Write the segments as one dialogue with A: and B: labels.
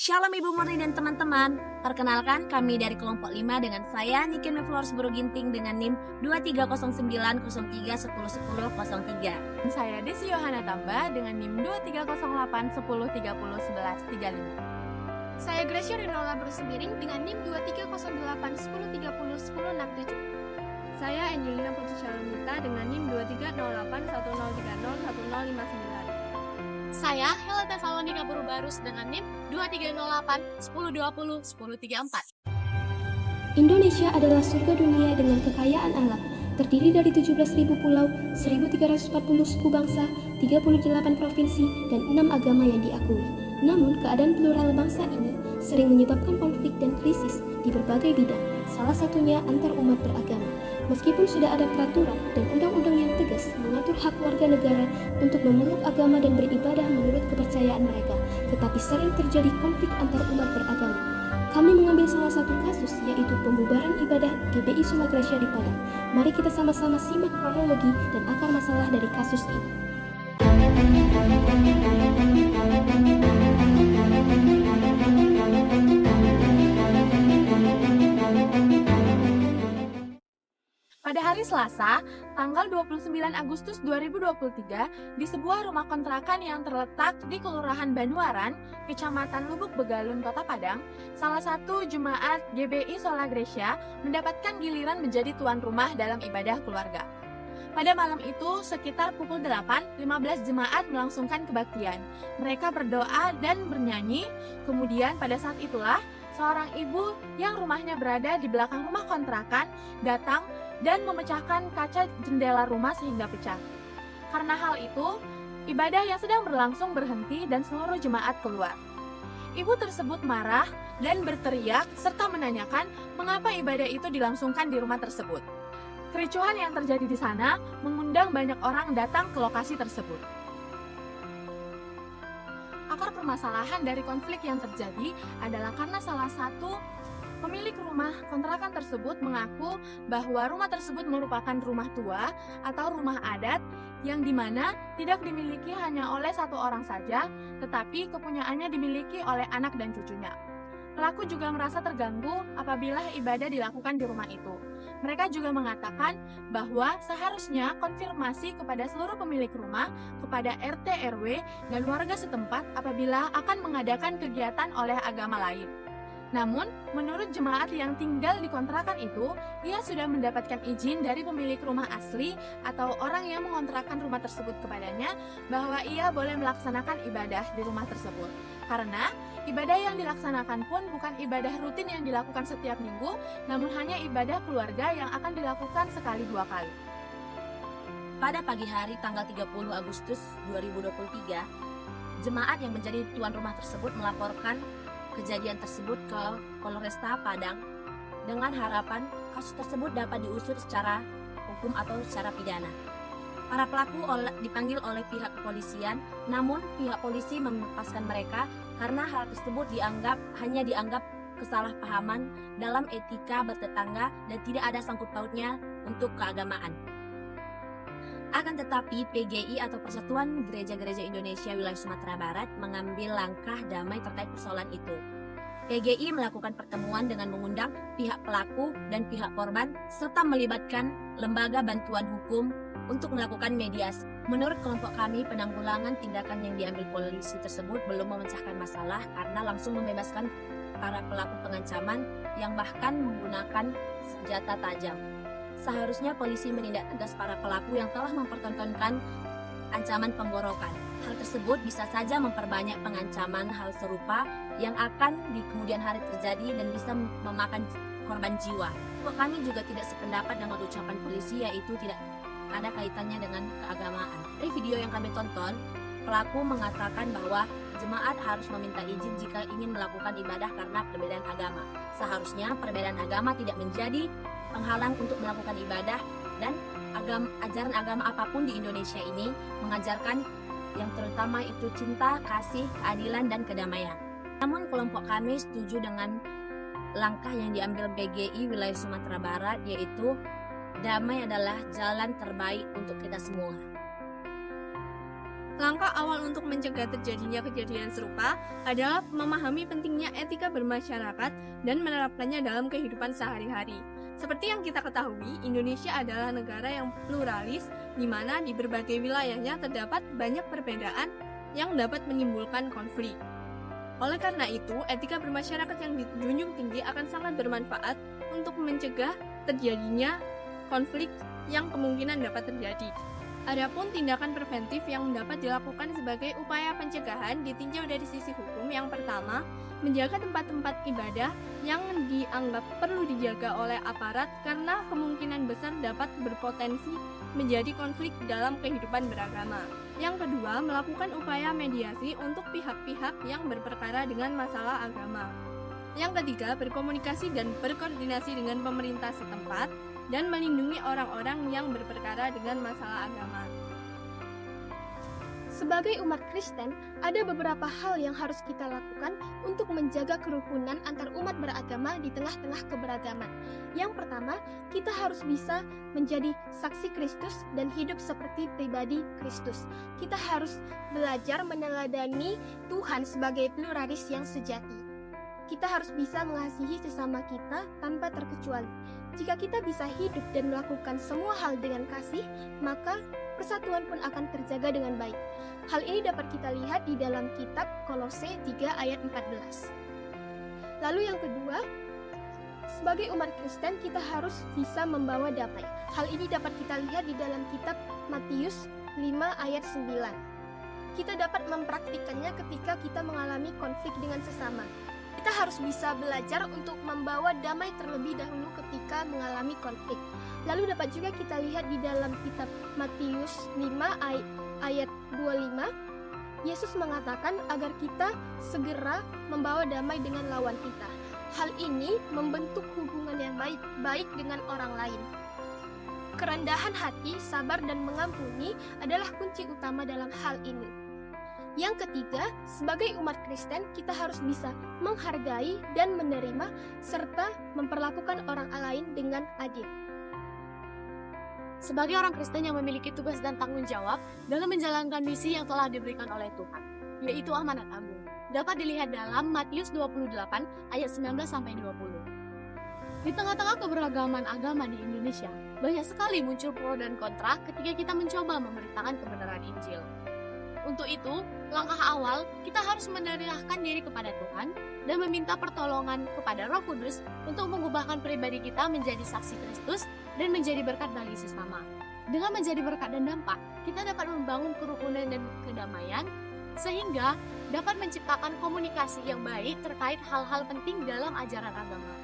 A: Shalom Ibu Murni dan teman-teman. Perkenalkan kami dari kelompok 5 dengan saya Niken Meflors Buru Ginting dengan NIM 230903101003.
B: Dan saya Desi Yohana Tamba dengan NIM 230810301135.
C: Saya Gracia Rinola Bersemiring dengan NIM 230810301067.
B: Saya Angelina Putri Shalomita dengan NIM 230810301059.
C: Saya Helena Salonika Burubarus dengan NIM 230810201034.
D: Indonesia adalah surga dunia dengan kekayaan alam, terdiri dari 17.000 pulau, 1.340 suku bangsa, 38 provinsi, dan 6 agama yang diakui. Namun, keadaan plural bangsa ini sering menyebabkan konflik dan krisis di berbagai bidang, salah satunya antar umat beragama. Meskipun sudah ada peraturan dan undang-undang yang tegas mengatur hak warga negara untuk memeluk agama dan beribadah menurut kepercayaan mereka, tetapi sering terjadi konflik antar umat beragama. Kami mengambil salah satu kasus, yaitu pembubaran ibadah GBI Suma Gracia di Padang. Mari kita sama-sama simak kronologi dan akar masalah dari kasus ini.
B: Pada hari Selasa, tanggal 29 Agustus 2023, di sebuah rumah kontrakan yang terletak di Kelurahan Banuaran, Kecamatan Lubuk Begalun, Kota Padang, salah satu jemaat GBI Sola Gracia mendapatkan giliran menjadi tuan rumah dalam ibadah keluarga. Pada malam itu, sekitar pukul 8, 15 jemaat melangsungkan kebaktian. Mereka berdoa dan bernyanyi. Kemudian pada saat itulah, seorang ibu yang rumahnya berada di belakang rumah kontrakan datang dan memecahkan kaca jendela rumah sehingga pecah. Karena hal itu, ibadah yang sedang berlangsung berhenti dan seluruh jemaat keluar. Ibu tersebut marah dan berteriak serta menanyakan mengapa ibadah itu dilangsungkan di rumah tersebut. Kericuhan yang terjadi di sana mengundang banyak orang datang ke lokasi tersebut. Akar permasalahan dari konflik yang terjadi adalah karena salah satu pemilik rumah kontrakan tersebut mengaku bahwa rumah tersebut merupakan rumah tua atau rumah adat yang dimana tidak dimiliki hanya oleh satu orang saja, tetapi kepunyaannya dimiliki oleh anak dan cucunya. Pelaku juga merasa terganggu apabila ibadah dilakukan di rumah itu. Mereka juga mengatakan bahwa seharusnya konfirmasi kepada seluruh pemilik rumah, kepada RT RW, dan warga setempat apabila akan mengadakan kegiatan oleh agama lain. Namun, menurut jemaat yang tinggal di kontrakan itu, ia sudah mendapatkan izin dari pemilik rumah asli atau orang yang mengontrakkan rumah tersebut kepadanya bahwa ia boleh melaksanakan ibadah di rumah tersebut. Karena ibadah yang dilaksanakan pun bukan ibadah rutin yang dilakukan setiap minggu, namun hanya ibadah keluarga yang akan dilakukan sekali 2 kali.
A: Pada pagi hari tanggal 30 Agustus 2023, jemaat yang menjadi tuan rumah tersebut melaporkan kejadian tersebut ke Polresta Padang dengan harapan kasus tersebut dapat diusut secara hukum atau secara pidana. Para pelaku dipanggil oleh pihak kepolisian, namun pihak polisi melepaskan mereka karena hal tersebut hanya dianggap kesalahpahaman dalam etika bertetangga dan tidak ada sangkut pautnya untuk keagamaan. Akan tetapi, PGI atau Persatuan Gereja-Gereja Indonesia Wilayah Sumatera Barat mengambil langkah damai terkait persoalan itu. PGI melakukan pertemuan dengan mengundang pihak pelaku dan pihak korban serta melibatkan lembaga bantuan hukum untuk melakukan mediasi. Menurut kelompok kami, penanggulangan tindakan yang diambil polisi tersebut belum memecahkan masalah karena langsung membebaskan para pelaku pengancaman yang bahkan menggunakan senjata tajam. Seharusnya polisi menindak tegas para pelaku yang telah mempertontonkan ancaman penggorokan. Hal tersebut bisa saja memperbanyak pengancaman hal serupa yang akan di kemudian hari terjadi dan bisa memakan korban jiwa. Kami juga tidak sependapat dengan ucapan polisi yaitu tidak ada kaitannya dengan keagamaan. Dari video yang kami tonton, pelaku mengatakan bahwa jemaat harus meminta izin jika ingin melakukan ibadah karena perbedaan agama. Seharusnya perbedaan agama tidak menjadi penghalang untuk melakukan ibadah, dan ajaran agama apapun di Indonesia ini mengajarkan yang terutama itu cinta, kasih, keadilan, dan kedamaian. Namun kelompok kami setuju dengan langkah yang diambil PGI Wilayah Sumatera Barat, yaitu damai adalah jalan terbaik untuk kita semua.
B: Langkah awal untuk mencegah terjadinya kejadian serupa adalah memahami pentingnya etika bermasyarakat dan menerapkannya dalam kehidupan sehari-hari. Seperti yang kita ketahui, Indonesia adalah negara yang pluralis, di mana di berbagai wilayahnya terdapat banyak perbedaan yang dapat menimbulkan konflik. Oleh karena itu, etika bermasyarakat yang dijunjung tinggi akan sangat bermanfaat untuk mencegah terjadinya konflik yang kemungkinan dapat terjadi. Adapun tindakan preventif yang dapat dilakukan sebagai upaya pencegahan ditinjau dari sisi hukum. Yang pertama, menjaga tempat-tempat ibadah yang dianggap perlu dijaga oleh aparat karena kemungkinan besar dapat berpotensi menjadi konflik dalam kehidupan beragama. Yang kedua, melakukan upaya mediasi untuk pihak-pihak yang berperkara dengan masalah agama. Yang ketiga, berkomunikasi dan berkoordinasi dengan pemerintah setempat dan melindungi orang-orang yang berperkara dengan masalah agama.
D: Sebagai umat Kristen, ada beberapa hal yang harus kita lakukan untuk menjaga kerukunan antar umat beragama di tengah-tengah keberagaman. Yang pertama, kita harus bisa menjadi saksi Kristus dan hidup seperti pribadi Kristus. Kita harus belajar meneladani Tuhan sebagai pluralis yang sejati. Kita harus bisa mengasihi sesama kita tanpa terkecuali. Jika kita bisa hidup dan melakukan semua hal dengan kasih, maka persatuan pun akan terjaga dengan baik. Hal ini dapat kita lihat di dalam kitab Kolose 3 ayat 14. Lalu yang kedua, sebagai umat Kristen kita harus bisa membawa damai. Hal ini dapat kita lihat di dalam kitab Matius 5 ayat 9. Kita dapat mempraktikkannya ketika kita mengalami konflik dengan sesama. Kita harus bisa belajar untuk membawa damai terlebih dahulu ketika mengalami konflik. Lalu dapat juga kita lihat di dalam kitab Matius 5 ayat 25, Yesus mengatakan agar kita segera membawa damai dengan lawan kita. Hal ini membentuk hubungan yang baik dengan orang lain. Kerendahan hati, sabar, dan mengampuni adalah kunci utama dalam hal ini. Yang ketiga, sebagai umat Kristen, kita harus bisa menghargai dan menerima serta memperlakukan orang lain dengan adil.
C: Sebagai orang Kristen yang memiliki tugas dan tanggung jawab dalam menjalankan misi yang telah diberikan oleh Tuhan, yaitu amanat agung, dapat dilihat dalam Matius 28 ayat 19-20. Di tengah-tengah keberagaman agama di Indonesia, banyak sekali muncul pro dan kontra ketika kita mencoba memberitakan kebenaran Injil. Untuk itu, langkah awal kita harus mendedahkan diri kepada Tuhan dan meminta pertolongan kepada Roh Kudus untuk mengubahkan pribadi kita menjadi saksi Kristus dan menjadi berkat bagi sesama. Dengan menjadi berkat dan dampak, kita dapat membangun kerukunan dan kedamaian sehingga dapat menciptakan komunikasi yang baik terkait hal-hal penting dalam ajaran agama.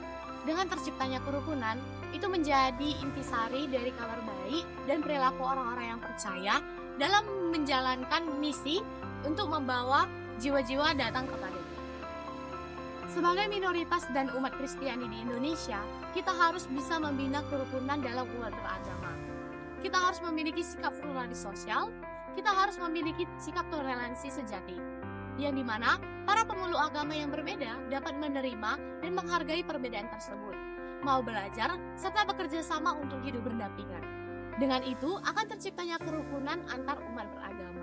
C: Dengan terciptanya kerukunan, itu menjadi intisari dari kabar baik dan perilaku orang-orang yang percaya dalam menjalankan misi untuk membawa jiwa-jiwa datang kepada Dia. Sebagai minoritas dan umat Kristiani di Indonesia, kita harus bisa membina kerukunan dalam umat beragama. Kita harus memiliki sikap pluralis sosial, kita harus memiliki sikap toleransi sejati, yang dimana para pemeluk agama yang berbeda dapat menerima dan menghargai perbedaan tersebut, mau belajar serta bekerja sama untuk hidup berdampingan. Dengan itu akan terciptanya kerukunan antar umat beragama.